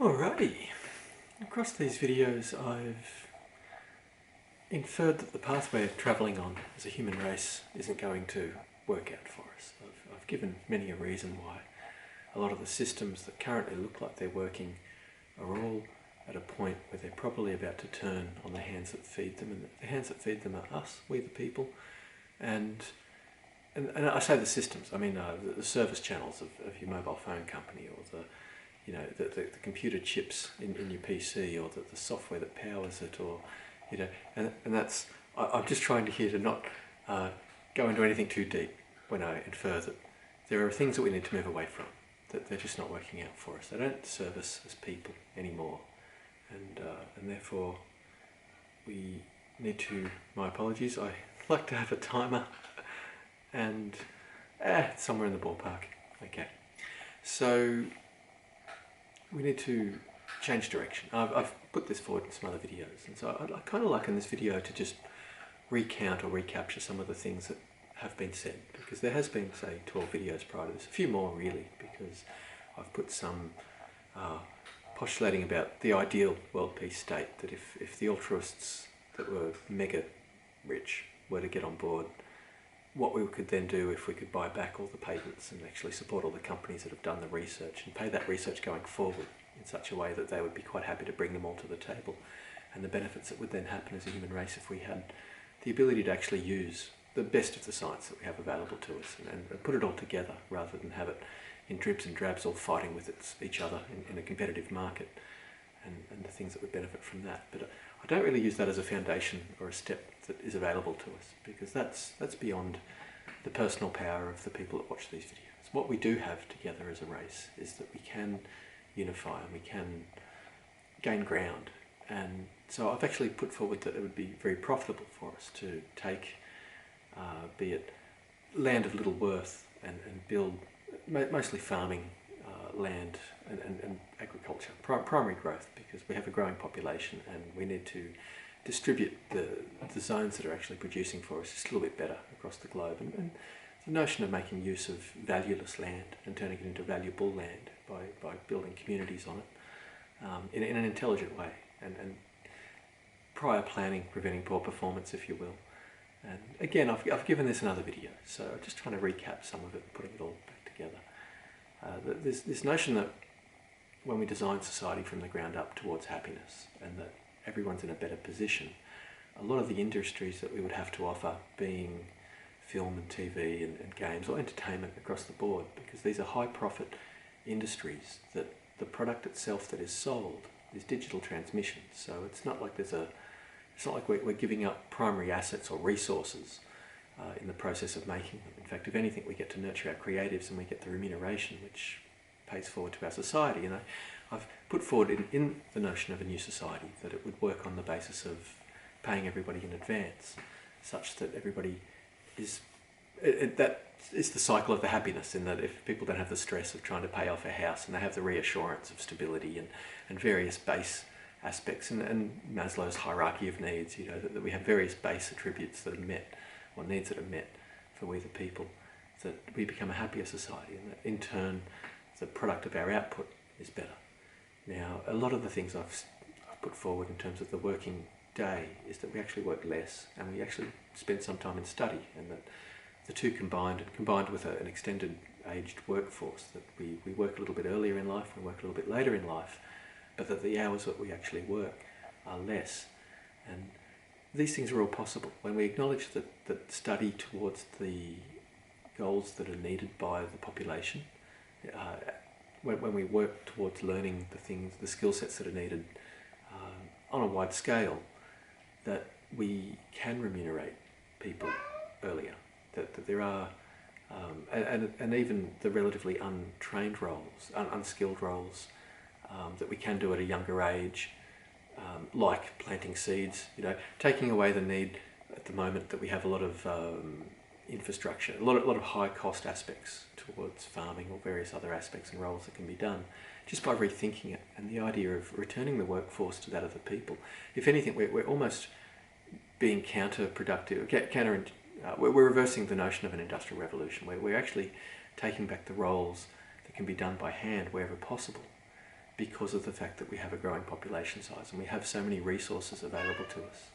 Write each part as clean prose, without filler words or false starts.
Alrighty, across these videos I've inferred that the pathway of travelling on as a human race isn't going to work out for us. I've given many a reason why a lot of the systems that currently look like they're working are all at a point where they're probably about to turn on the hands that feed them, and the hands that feed them are us, we the people, and I say the systems, I mean the service channels of your mobile phone company, or the computer chips in your PC, or the software that powers it, or and that's, I'm just trying here to not go into anything too deep when I infer that there are things that we need to move away from, that they're just not working out for us. They don't serve us as people anymore, and therefore we need to, my apologies, I like to have a timer, and it's somewhere in the ballpark. Okay, so we need to change direction. I've put this forward in some other videos, and so I'd kind of like in this video to just recount or recapture some of the things that have been said, because there has been, say, 12 videos prior to this, a few more really, because I've put some postulating about the ideal world peace state, that if the altruists that were mega rich were to get on board, what we could then do if we could buy back all the patents and actually support all the companies that have done the research and pay that research going forward in such a way that they would be quite happy to bring them all to the table, and the benefits that would then happen as a human race if we had the ability to actually use the best of the science that we have available to us and put it all together, rather than have it in dribs and drabs all fighting with each other in a competitive market, and the things that would benefit from that. But I don't really use that as a foundation or a step that is available to us, because that's beyond the personal power of the people that watch these videos. What we do have together as a race is that we can unify and we can gain ground. And so I've actually put forward that it would be very profitable for us to take, be it land of little worth, and build mostly farming land and agriculture, primary growth, because we have a growing population and we need to distribute the zones that are actually producing for us just a little bit better across the globe. And the notion of making use of valueless land and turning it into valuable land by building communities on it in an intelligent way, and prior planning, preventing poor performance, if you will. And again, I've given this another video, so I'm just trying to recap some of it and putting it all back together. This notion that when we design society from the ground up towards happiness, and that everyone's in a better position, a lot of the industries that we would have to offer, being film and TV and games or entertainment across the board, because these are high profit industries, that the product itself that is sold is digital transmission. So it's not like we're giving up primary assets or resources in the process of making them. In fact, if anything, we get to nurture our creatives and we get the remuneration which pays forward to our society. And I've put forward in the notion of a new society that it would work on the basis of paying everybody in advance, such that everybody is, that is the cycle of the happiness, in that if people don't have the stress of trying to pay off a house, and they have the reassurance of stability and various base aspects, and Maslow's hierarchy of needs, that we have various base attributes that are met, or needs that are met for we the people, that we become a happier society, and that in turn the product of our output is better. Now, a lot of the things I've put forward in terms of the working day is that we actually work less, and we actually spend some time in study, and that the two combined with an extended aged workforce, that we work a little bit earlier in life, we work a little bit later in life, but that the hours that we actually work are less. And these things are all possible when we acknowledge that study towards the goals that are needed by the population, when we work towards learning the skill sets that are needed on a wide scale, that we can remunerate people earlier, that there are, and even the relatively untrained roles, unskilled roles, that we can do at a younger age, like planting seeds, taking away the need at the moment that we have a lot of infrastructure, a lot of high cost aspects towards farming or various other aspects and roles that can be done just by rethinking it, and the idea of returning the workforce to that of the people. If anything, we're almost being counterproductive, we're reversing the notion of an industrial revolution, where we're actually taking back the roles that can be done by hand wherever possible, because of the fact that we have a growing population size and we have so many resources available to us.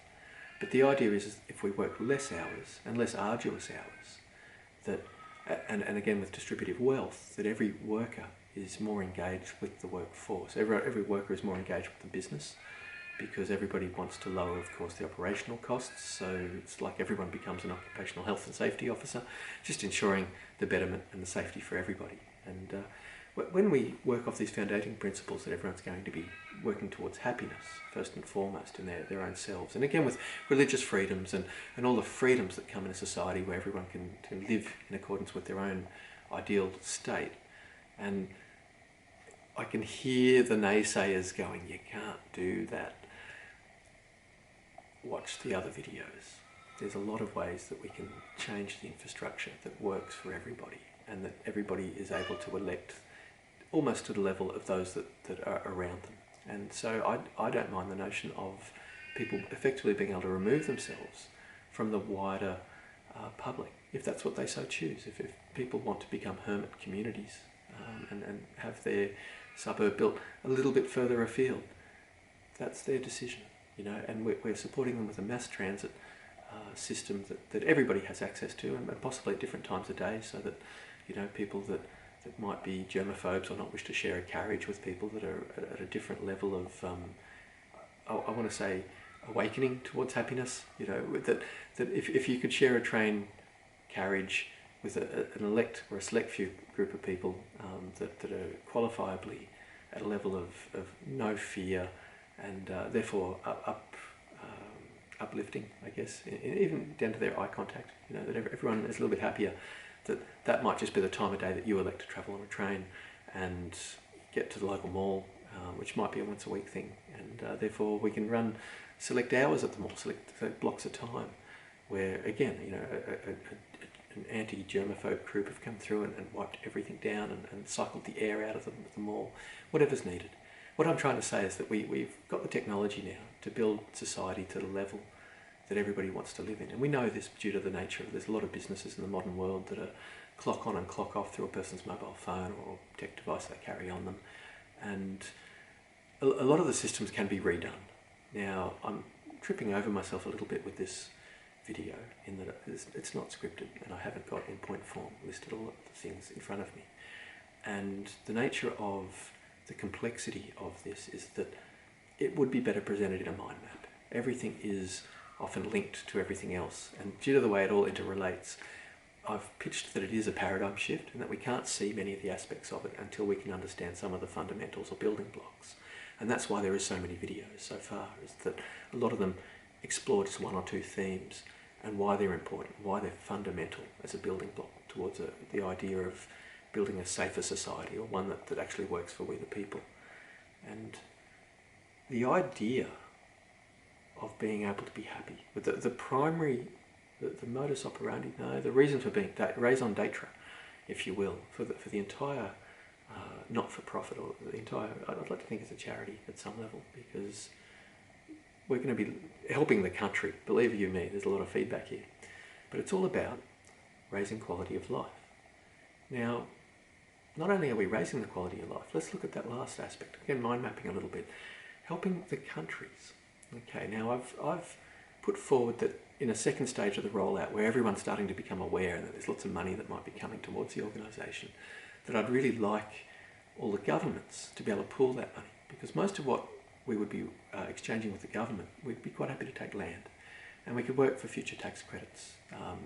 But the idea is if we work less hours and less arduous hours, that, and again with distributive wealth, that every worker is more engaged with the workforce. Every worker is more engaged with the business, because everybody wants to lower, of course, the operational costs. So it's like everyone becomes an occupational health and safety officer, just ensuring the betterment and the safety for everybody. And when we work off these founding principles that everyone's going to be working towards happiness, first and foremost, in their own selves. And again, with religious freedoms and all the freedoms that come in a society where everyone can live in accordance with their own ideal state. And I can hear the naysayers going, you can't do that. Watch the other videos. There's a lot of ways that we can change the infrastructure that works for everybody, and that everybody is able to elect almost to the level of those that are around them. And so I don't mind the notion of people effectively being able to remove themselves from the wider public, if that's what they so choose. If people want to become hermit communities and have their suburb built a little bit further afield, that's their decision. And we're supporting them with a mass transit system that everybody has access to, and possibly at different times of day, so that people that might be germaphobes or not wish to share a carriage with people that are at a different level of I want to say awakening towards happiness. That if you could share a train carriage with an elect or a select few group of people that are qualifiably at a level of no fear, and therefore uplifting, I guess, even down to their eye contact, that everyone is a little bit happier, that might just be the time of day that you elect to travel on a train and get to the local mall, which might be a once a week thing, and therefore we can run select hours at the mall, select blocks of time, where again, an anti-germaphobe group have come through and wiped everything down and cycled the air out of the mall, whatever's needed. What I'm trying to say is that we've got the technology now to build society to the level that everybody wants to live in. And we know this due to the nature of, there's a lot of businesses in the modern world that are clock on and clock off through a person's mobile phone or tech device they carry on them. And a lot of the systems can be redone. Now, I'm tripping over myself a little bit with this video in that it's not scripted, and I haven't got in point form listed all of the things in front of me. And the nature of the complexity of this is that it would be better presented in a mind map. Everything is often linked to everything else, and due to the way it all interrelates, I've pitched that it is a paradigm shift and that we can't see many of the aspects of it until we can understand some of the fundamentals or building blocks. And that's why there is so many videos so far, is that a lot of them explore just one or two themes and why they're important, why they're fundamental as a building block towards the idea of building a safer society, or one that actually works for we the people. And the idea of being able to be happy, with the primary, the modus operandi, no, the reason for being, raison d'etre, if you will, for the entire not-for-profit, or the entire, I'd like to think it's a charity at some level, because we're going to be helping the country. Believe you me, there's a lot of feedback here. But it's all about raising quality of life. Now, not only are we raising the quality of life, let's look at that last aspect. Again, mind mapping a little bit. Helping the countries. Okay, now I've put forward that in a second stage of the rollout, where everyone's starting to become aware that there's lots of money that might be coming towards the organisation, that I'd really like all the governments to be able to pool that money, because most of what we would be exchanging with the government, we'd be quite happy to take land, and we could work for future tax credits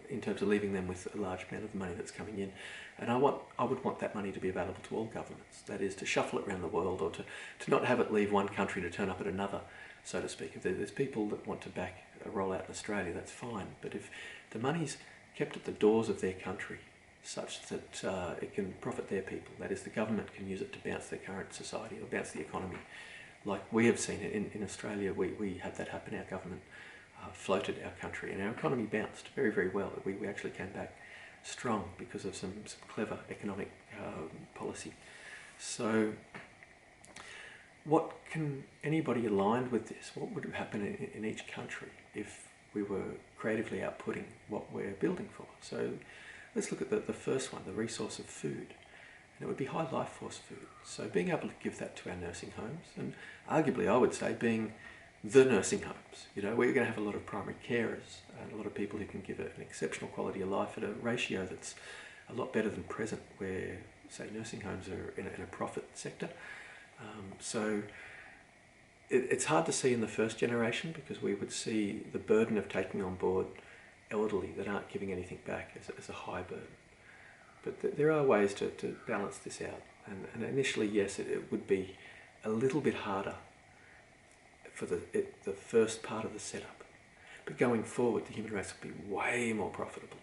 in terms of leaving them with a large amount of the money that's coming in. And I would want that money to be available to all governments, that is, to shuffle it around the world, or to not have it leave one country to turn up at another, so to speak. If there's people that want to back a rollout in Australia, that's fine, but if the money's kept at the doors of their country such that it can profit their people, that is, the government can use it to bounce their current society or bounce the economy, like we have seen it in Australia. We had that happen. Our government floated our country and our economy bounced very, very well. We actually came back strong because of some clever economic policy. So what can anybody aligned with this, what would happen in each country if we were creatively outputting what we're building for? So let's look at the first one, the resource of food. and it would be high life force food. So being able to give that to our nursing homes, and arguably I would say being the nursing homes, you know, where you're going to have a lot of primary carers and a lot of people who can give it an exceptional quality of life at a ratio that's a lot better than present, where, say, nursing homes are in a profit sector. So it's hard to see in the first generation, because we would see the burden of taking on board elderly that aren't giving anything back as a high burden. But there are ways to balance this out. And initially, yes, it would be a little bit harder for the first part of the setup. But going forward, the human race will be way more profitable.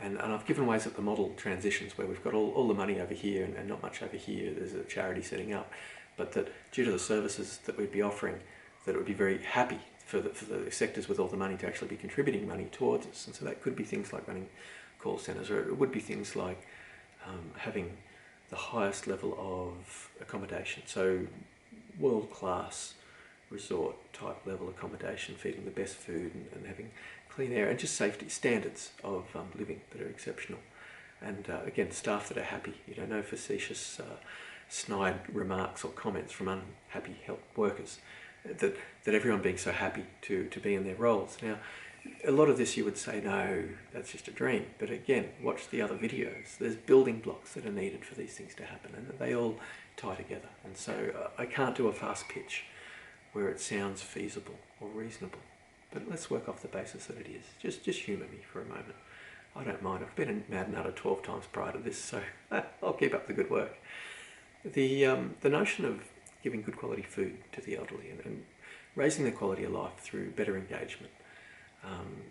And I've given ways that the model transitions, where we've got all the money over here and not much over here. There's a charity setting up. But that due to the services that we'd be offering, that it would be very happy for the sectors with all the money to actually be contributing money towards us. And so that could be things like running call centres, or it would be things like having the highest level of accommodation. So world-class resort type level accommodation, feeding the best food and having clean air and just safety standards of living that are exceptional. And again, staff that are happy, you know, no facetious snide remarks or comments from unhappy health workers, that everyone being so happy to be in their roles. Now, a lot of this you would say, no, that's just a dream. But again, watch the other videos. There's building blocks that are needed for these things to happen, and they all tie together. And so I can't do a fast pitch where it sounds feasible or reasonable. But let's work off the basis that it is. Just humour me for a moment. I don't mind. I've been a Mad Nutter 12 times prior to this, so I'll keep up the good work. The notion of giving good quality food to the elderly and raising their quality of life through better engagement,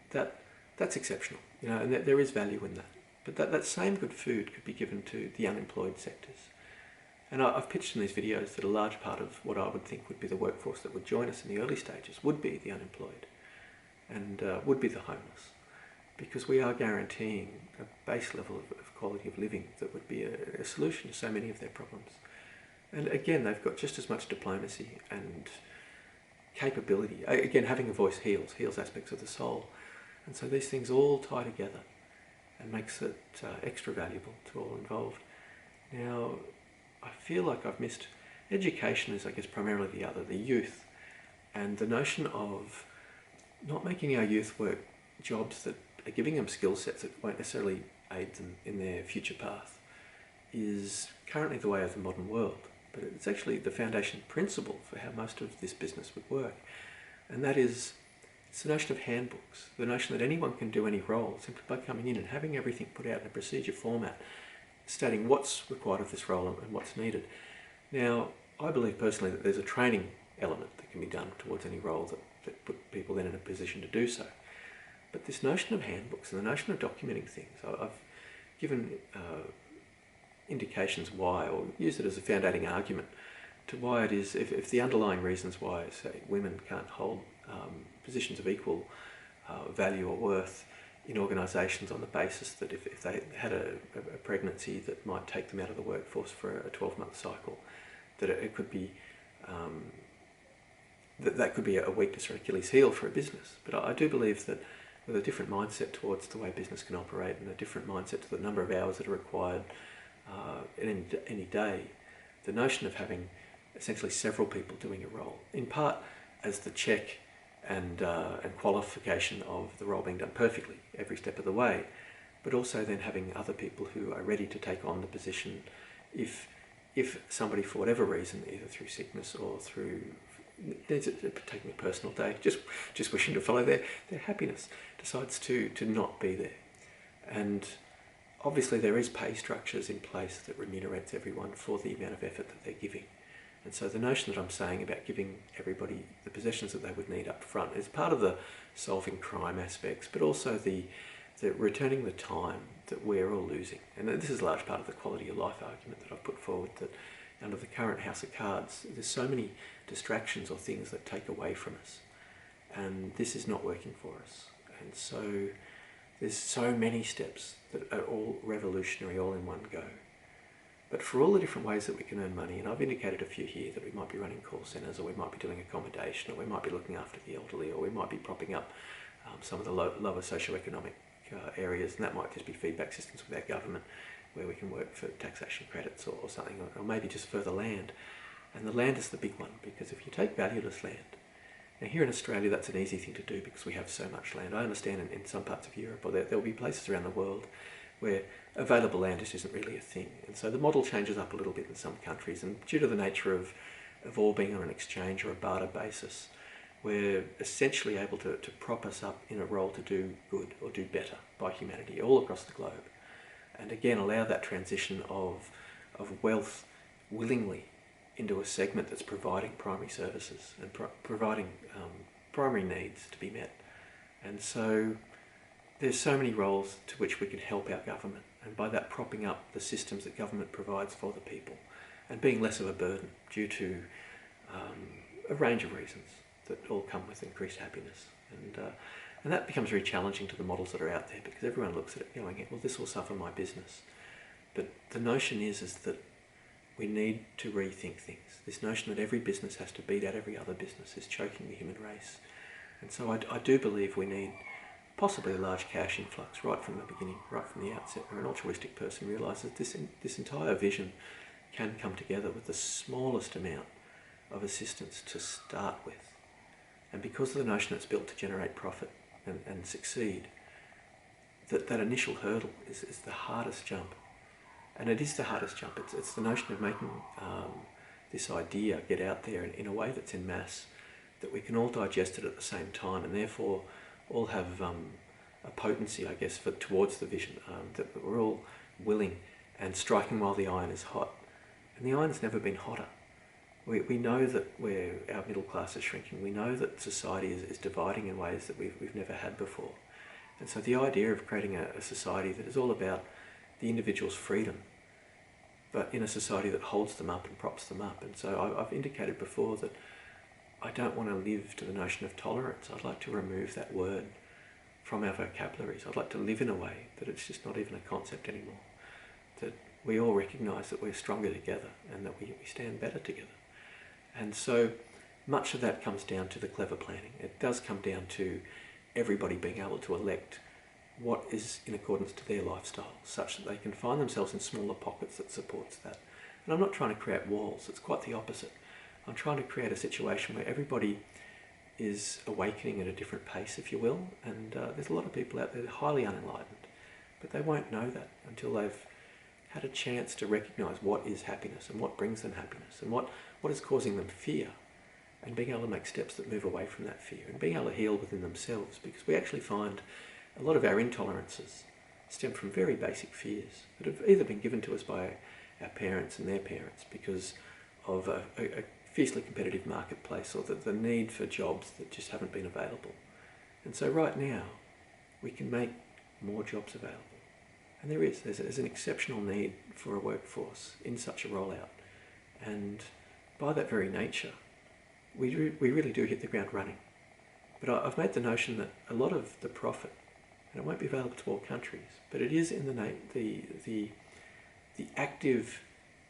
that's exceptional, you know, and there is value in that. But that same good food could be given to the unemployed sectors. And I've pitched in these videos that a large part of what I would think would be the workforce that would join us in the early stages would be the unemployed and would be the homeless, because we are guaranteeing a base level of quality of living that would be a solution to so many of their problems. And again, they've got just as much diplomacy and capability. Again, having a voice heals aspects of the soul. And so these things all tie together and makes it extra valuable to all involved. Now, I feel like I've missed, education is, I guess, primarily the youth, and the notion of not making our youth work jobs that are giving them skill sets that won't necessarily aid them in their future path is currently the way of the modern world. But it's actually the foundation principle for how most of this business would work. And that is, it's the notion of handbooks, the notion that anyone can do any role simply by coming in and having everything put out in a procedure format, stating what's required of this role and what's needed. Now, I believe personally that there's a training element that can be done towards any role that put people then in a position to do so. But this notion of handbooks and the notion of documenting things, I've given indications why, or used it as a foundating argument to why it is, if the underlying reasons why, say, women can't hold positions of equal value or worth in organisations on the basis that if they had a pregnancy that might take them out of the workforce for a 12-month cycle, that it could be that could be a weakness or Achilles heel for a business. But I do believe that with a different mindset towards the way business can operate and a different mindset to the number of hours that are required in any day, the notion of having essentially several people doing a role, in part as the check and qualification of the role being done perfectly every step of the way, but also then having other people who are ready to take on the position if somebody, for whatever reason, either through sickness or through taking a personal day, just wishing to follow their happiness, decides to not be there. And obviously there is pay structures in place that remunerates everyone for the amount of effort that they're giving. And so the notion that I'm saying about giving everybody the possessions that they would need up front is part of the solving crime aspects, but also the returning the time that we're all losing. And this is a large part of the quality of life argument that I've put forward, that under the current house of cards, there's so many distractions or things that take away from us. And this is not working for us. And so there's so many steps that are all revolutionary, all in one go. But for all the different ways that we can earn money, and I've indicated a few here, that we might be running call centres, or we might be doing accommodation, or we might be looking after the elderly, or we might be propping up some of the lower socioeconomic areas, and that might just be feedback systems with our government. where we can work for taxation credits or something, or maybe just further land. And the land is the big one, because if you take valueless land, now here in Australia that's an easy thing to do because we have so much land. I understand in some parts of Europe, or there will be places around the world where available land just isn't really a thing. And so the model changes up a little bit in some countries, and due to the nature of all being on an exchange or a barter basis, we're essentially able to prop us up in a role to do good or do better by humanity all across the globe. And again, allow that transition of wealth willingly into a segment that's providing primary services and providing primary needs to be met. And so there's so many roles to which we can help our government, and by that propping up the systems that government provides for the people and being less of a burden due to a range of reasons that all come with increased happiness. And that becomes very challenging to the models that are out there, because everyone looks at it going, well, this will suffer my business. But the notion is that we need to rethink things. This notion that every business has to beat out every other business is choking the human race. And so I do believe we need possibly a large cash influx right from the beginning, right from the outset, where an altruistic person realises this entire vision can come together with the smallest amount of assistance to start with. And because of the notion it's built to generate profit and succeed, that initial hurdle is the hardest jump. And it is the hardest jump. It's the notion of making this idea get out there in a way that's en masse, that we can all digest it at the same time, and therefore all have a potency, I guess, towards the vision, that we're all willing and striking while the iron is hot. And the iron's never been hotter. We know that our middle class is shrinking. We know that society is dividing in ways that we've never had before. And so the idea of creating a society that is all about the individual's freedom, but in a society that holds them up and props them up. And so I've indicated before that I don't want to live to the notion of tolerance. I'd like to remove that word from our vocabularies. I'd like to live in a way that it's just not even a concept anymore. That we all recognise that we're stronger together and that we stand better together. And so much of that comes down to the clever planning. It does come down to everybody being able to elect what is in accordance to their lifestyle, such that they can find themselves in smaller pockets that supports that. And I'm not trying to create walls, it's quite the opposite. I'm trying to create a situation where everybody is awakening at a different pace, if you will, and there's a lot of people out there highly unenlightened, but they won't know that until they've had a chance to recognise what is happiness and what brings them happiness and what is causing them fear, and being able to make steps that move away from that fear and being able to heal within themselves, because we actually find a lot of our intolerances stem from very basic fears that have either been given to us by our parents and their parents because of a fiercely competitive marketplace, or the need for jobs that just haven't been available. And so right now we can make more jobs available, and there's an exceptional need for a workforce in such a rollout, and by that very nature we really do hit the ground running. But I've made the notion that a lot of the profit, and it won't be available to all countries, but it is in the active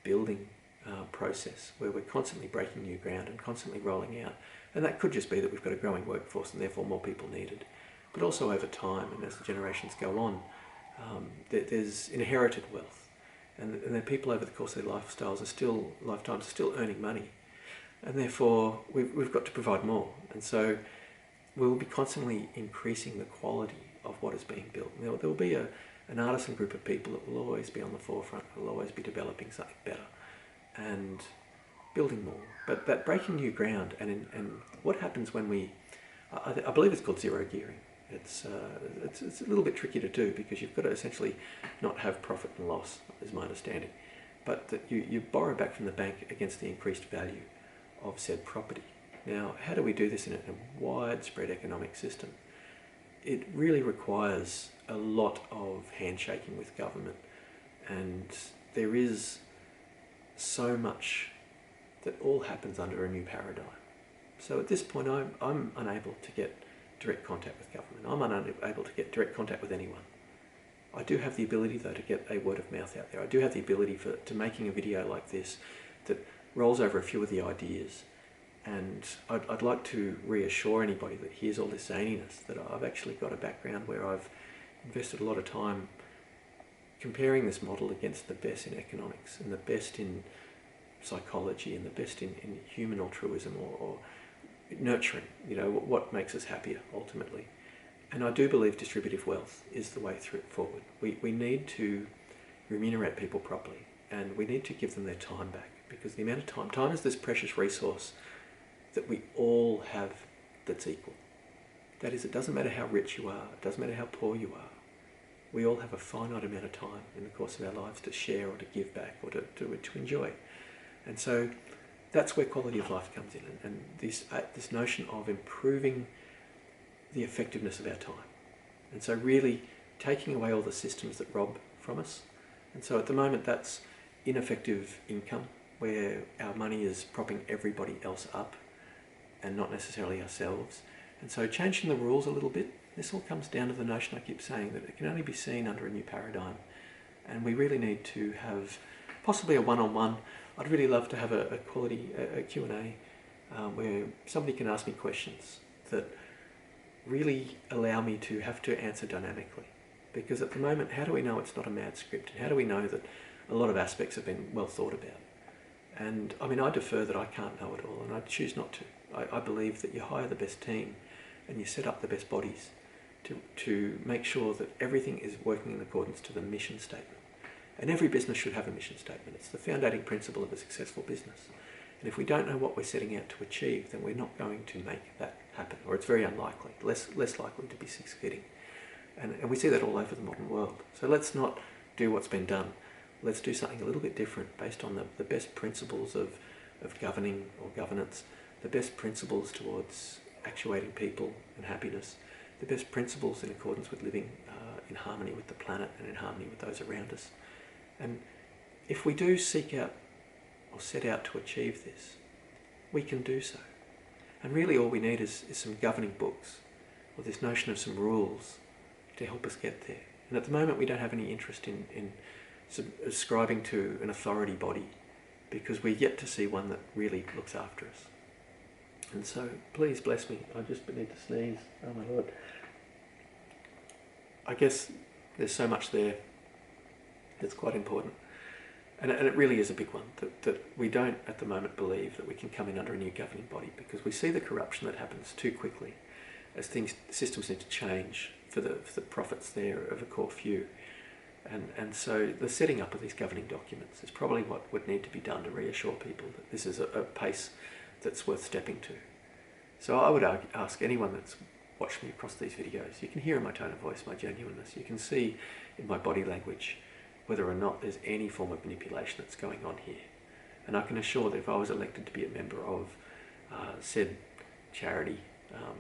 building process where we're constantly breaking new ground and constantly rolling out. And that could just be that we've got a growing workforce and therefore more people needed. But also over time, and as the generations go on, there's inherited wealth. And then people over the course of their lifetimes are still earning money. And therefore we've got to provide more. And so we'll be constantly increasing the quality of what is being built. There will be an artisan group of people that will always be on the forefront, will always be developing something better and building more. But that breaking new ground, and what happens when I believe it's called zero gearing. It's a little bit tricky to do because you've got to essentially not have profit and loss, is my understanding, but that you borrow back from the bank against the increased value of said property. Now, how do we do this in a widespread economic system? It really requires a lot of handshaking with government, and there is so much that all happens under a new paradigm. So at this point I'm unable to get direct contact with government. I'm unable to get direct contact with anyone. I do have the ability though to get a word of mouth out there. I do have the ability to making a video like this that rolls over a few of the ideas, and I'd like to reassure anybody that hears all this zaniness that I've actually got a background where I've invested a lot of time comparing this model against the best in economics and the best in psychology and the best in human altruism or nurturing, what makes us happier ultimately. And I do believe distributive wealth is the way forward. We need to remunerate people properly, and we need to give them their time back, because the amount of time is this precious resource that we all have that's equal. That is, it doesn't matter how rich you are, it doesn't matter how poor you are. We all have a finite amount of time in the course of our lives to share or to give back or to enjoy. And so that's where quality of life comes in, and this notion of improving the effectiveness of our time. And so really taking away all the systems that rob from us. And so at the moment that's ineffective income, where our money is propping everybody else up and not necessarily ourselves. And so changing the rules a little bit, this all comes down to the notion I keep saying that it can only be seen under a new paradigm. And we really need to have possibly a one-on-one. I'd really love to have a quality Q&A where somebody can ask me questions that really allow me to have to answer dynamically. Because at the moment, how do we know it's not a mad script? And how do we know that a lot of aspects have been well thought about? And I mean, I defer that I can't know it all, and I choose not to. I believe that you hire the best team and you set up the best bodies to make sure that everything is working in accordance to the mission statement. And every business should have a mission statement. It's the foundating principle of a successful business. And if we don't know what we're setting out to achieve, then we're not going to make that happen, or it's very unlikely, less likely to be succeeding. And we see that all over the modern world. So let's not do what's been done. Let's do something a little bit different based on the best principles of governing or governance, the best principles towards actuating people and happiness, the best principles in accordance with living in harmony with the planet and in harmony with those around us. And if we do seek out or set out to achieve this, we can do so. And really all we need is some governing books, or this notion of some rules to help us get there. And at the moment we don't have any interest in ascribing to an authority body, because we're yet to see one that really looks after us. And so please bless me, I just need to sneeze, oh my Lord. I guess there's so much there that's quite important. And it really is a big one, that we don't at the moment believe that we can come in under a new governing body, because we see the corruption that happens too quickly as systems need to change for the profits there of a core few. And so the setting up of these governing documents is probably what would need to be done to reassure people that this is a pace that's worth stepping to. So I would ask anyone that's watched me across these videos, you can hear in my tone of voice my genuineness, you can see in my body language whether or not there's any form of manipulation that's going on here. And I can assure that if I was elected to be a member of said charity,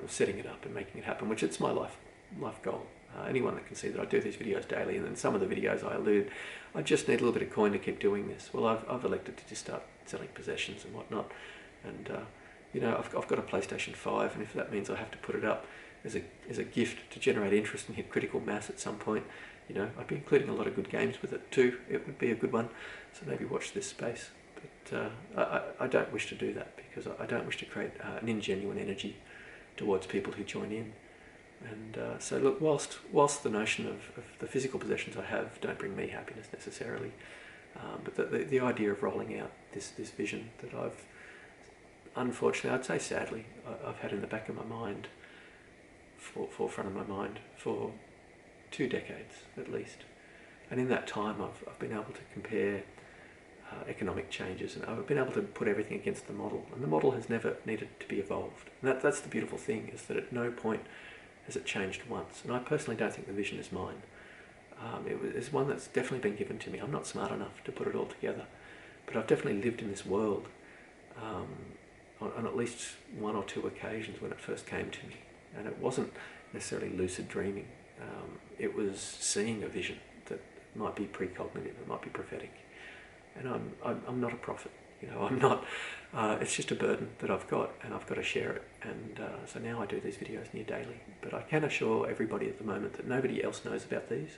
of setting it up and making it happen, which it's my life goal. Anyone that can see that I do these videos daily, and then some of the videos I allude, I just need a little bit of coin to keep doing this. Well, I've elected to just start selling possessions and whatnot, and I've got a PlayStation 5, and if that means I have to put it up as a gift to generate interest and hit critical mass at some point, I'd be including a lot of good games with it too. It would be a good one, so maybe watch this space. But I don't wish to do that, because I don't wish to create an ingenuine energy towards people who join in. And so look, whilst the notion of the physical possessions I have don't bring me happiness necessarily, but the idea of rolling out this vision that I've, unfortunately, I'd say sadly, I've had in the back of my mind, forefront of my mind, for 2 decades at least. And in that time I've been able to compare economic changes, and I've been able to put everything against the model, and the model has never needed to be evolved. And that's the beautiful thing, is that at no point has it changed once. And I personally don't think the vision is mine. It's one that's definitely been given to me. I'm not smart enough to put it all together, but I've definitely lived in this world on at least 1 or 2 occasions when it first came to me. And it wasn't necessarily lucid dreaming. It was seeing a vision that might be precognitive, it might be prophetic. And I'm not a prophet, I'm not. It's just a burden that I've got, and I've got to share it. And so now I do these videos near daily. But I can assure everybody at the moment that nobody else knows about these.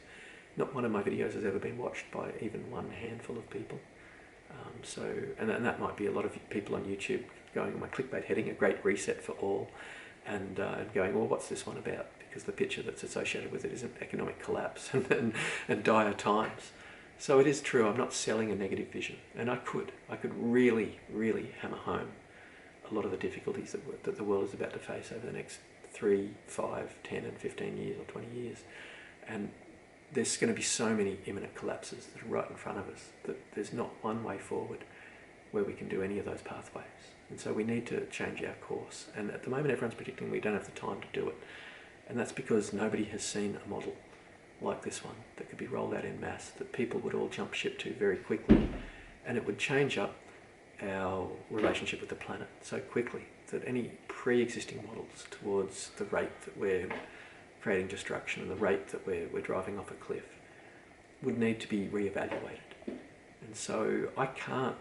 Not one of my videos has ever been watched by even one handful of people. And that might be a lot of people on YouTube going on my clickbait heading, a great reset for all, and going, well, what's this one about? because the picture that's associated with it is an economic collapse and dire times. So it is true, I'm not selling a negative vision, and I could really, really hammer home a lot of the difficulties that the world is about to face over the next 3, 5, 10 and 15 years or 20 years. And there's going to be so many imminent collapses that are right in front of us that there's not one way forward where we can do any of those pathways. And so we need to change our course. And at the moment everyone's predicting we don't have the time to do it. And that's because nobody has seen a model like this one that could be rolled out in mass, that people would all jump ship to very quickly. And it would change up our relationship with the planet so quickly that any pre-existing models towards the rate that we're creating destruction and the rate that we're driving off a cliff would need to be re-evaluated. And so I can't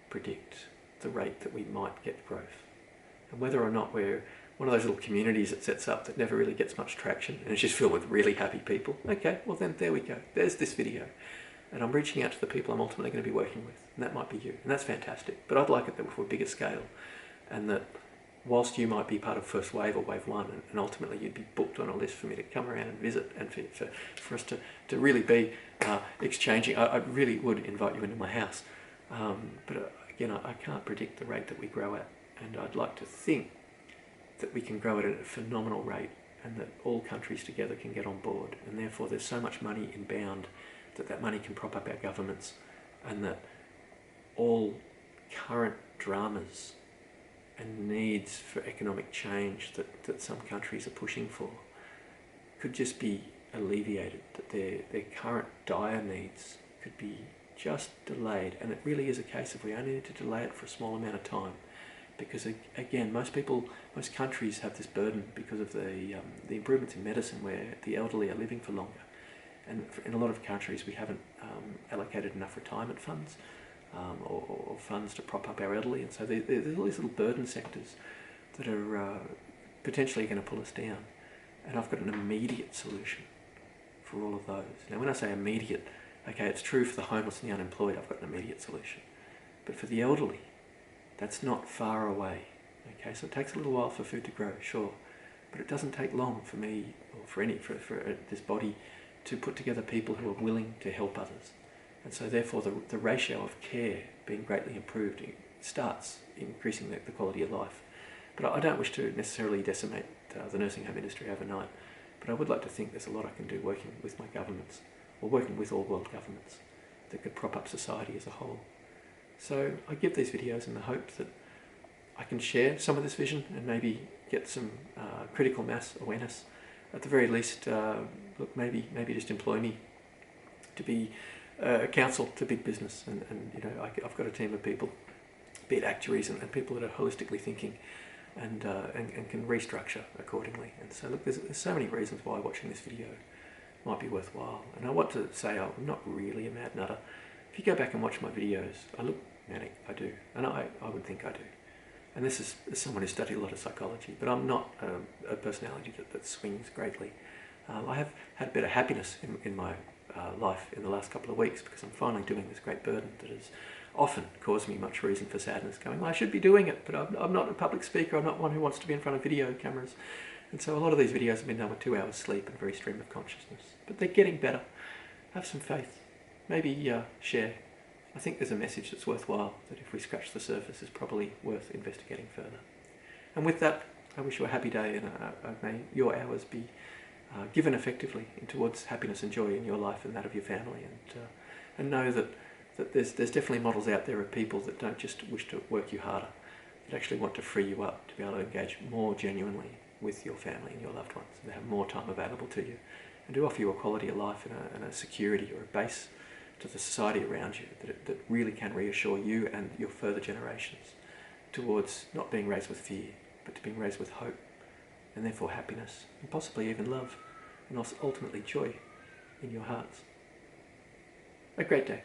predict the rate that we might get growth. And whether or not we're one of those little communities that sets up that never really gets much traction and it's just filled with really happy people, okay, well then there we go. There's this video. And I'm reaching out to the people I'm ultimately going to be working with. And that might be you. And that's fantastic. But I'd like it that for a bigger scale. And that whilst you might be part of first wave or wave one, and ultimately you'd be booked on a list for me to come around and visit, and for us to really be exchanging, I really would invite you into my house. But again, I can't predict the rate that we grow at. And I'd like to think that we can grow it at a phenomenal rate and that all countries together can get on board. And therefore there's so much money inbound that money can prop up our governments, and that all current dramas and needs for economic change that some countries are pushing for could just be alleviated, that their current dire needs could be just delayed. And it really is a case of we only need to delay it for a small amount of time, because again, most countries have this burden because of the improvements in medicine where the elderly are living for longer. And in a lot of countries we haven't allocated enough retirement funds or funds to prop up our elderly, and so there's all these little burden sectors that are potentially going to pull us down. And I've got an immediate solution for all of those. Now when I say immediate, okay, it's true for the homeless and the unemployed, I've got an immediate solution. But for the elderly, that's not far away. Okay, so it takes a little while for food to grow, sure, but it doesn't take long for me or for this body to put together people who are willing to help others. And so therefore the ratio of care being greatly improved starts increasing the quality of life. But I don't wish to necessarily decimate the nursing home industry overnight, but I would like to think there's a lot I can do working with my governments, or working with all world governments, that could prop up society as a whole. So I give these videos in the hope that I can share some of this vision and maybe get some critical mass awareness. At the very least, look, maybe just employ me to be counsel to big business, and you know, I've got a team of people, be it actuaries and people that are holistically thinking and can restructure accordingly. And so look, there's so many reasons why watching this video might be worthwhile. And I want to say I'm not really a mad nutter. If you go back and watch my videos, I look manic, I do, and I would think I do. And this is someone who studied a lot of psychology, but I'm not a personality that swings greatly. I have had a bit of happiness in my life in the last couple of weeks, because I'm finally doing this great burden that has often caused me much reason for sadness, going, well, I should be doing it, but I'm not a public speaker, I'm not one who wants to be in front of video cameras. And so a lot of these videos have been done with 2 hours sleep and very stream of consciousness. But they're getting better. Have some faith. Maybe share. I think there's a message that's worthwhile, that if we scratch the surface is probably worth investigating further. And with that, I wish you a happy day, and may your hours be given effectively towards happiness and joy in your life and that of your family. And know that there's definitely models out there of people that don't just wish to work you harder, that actually want to free you up to be able to engage more genuinely with your family and your loved ones, and to have more time available to you, and to offer you a quality of life and a security or a base to the society around you that really can reassure you and your further generations towards not being raised with fear, but to being raised with hope, and therefore happiness, and possibly even love, and also ultimately joy in your hearts. A great day.